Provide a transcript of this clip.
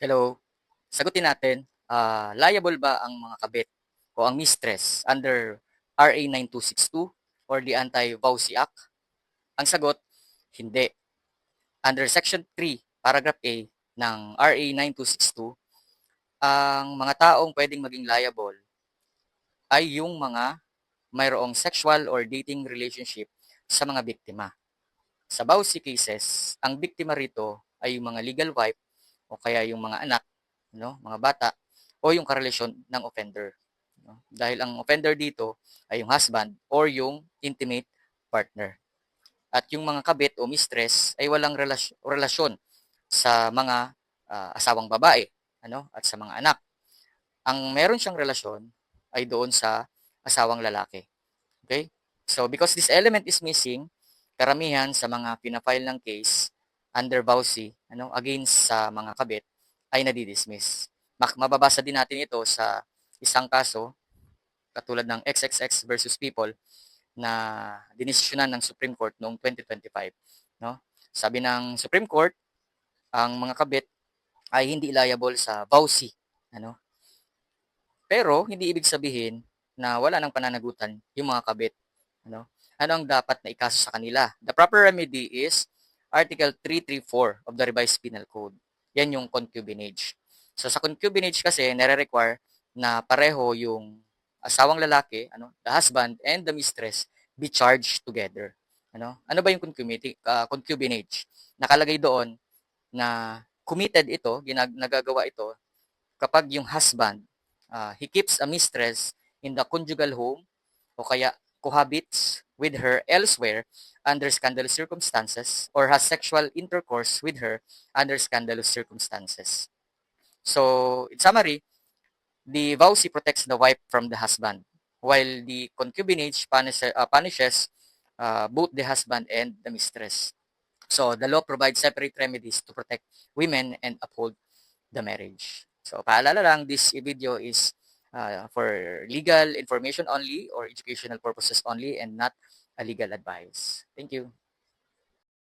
Hello. Sagutin natin, liable ba ang mga kabit o ang mistress under RA 9262 or the Anti-VAUSI Act? Ang sagot, hindi. Under Section 3, Paragraph A ng RA 9262, ang mga taong pwedeng maging liable ay yung mga mayroong sexual or dating relationship sa mga biktima. Sa VAUSI cases, ang biktima rito ay yung mga legal wife o kaya yung mga anak, mga bata, o yung karelasyon ng offender. Dahil ang offender dito ay yung husband or yung intimate partner. At yung mga kabit o mistress ay walang relasyon sa mga asawang babae at sa mga anak. Ang meron siyang relasyon ay doon sa asawang lalaki. Okay? So because this element is missing, karamihan sa mga pinafile ng case under VAUSI against sa mga kabit ay nadidismiss. Mababasa din natin ito sa isang kaso katulad ng XXX versus People na dinesisyonan ng Supreme Court noong 2025. No? Sabi ng Supreme Court, ang mga kabit ay hindi liable sa VAUSI. Ano? Pero hindi ibig sabihin na wala ng pananagutan yung mga kabit. Ano? Ano ang dapat na ikaso sa kanila? The proper remedy is Article 334 of the Revised Penal Code. Yan yung concubinage. So sa concubinage kasi, nare-require na pareho yung asawang lalaki, the husband and the mistress be charged together. Ano ba yung concubinage? Nakalagay doon na committed ito, nagagawa ito kapag yung husband, he keeps a mistress in the conjugal home o kaya cohabits with her elsewhere under scandalous circumstances or has sexual intercourse with her under scandalous circumstances. So, in summary, the VAUSI protects the wife from the husband, while the concubinage punishes both the husband and the mistress. So, the law provides separate remedies to protect women and uphold the marriage. So, paalala lang, this video is for legal information only or educational purposes only and not a legal advice. Thank you.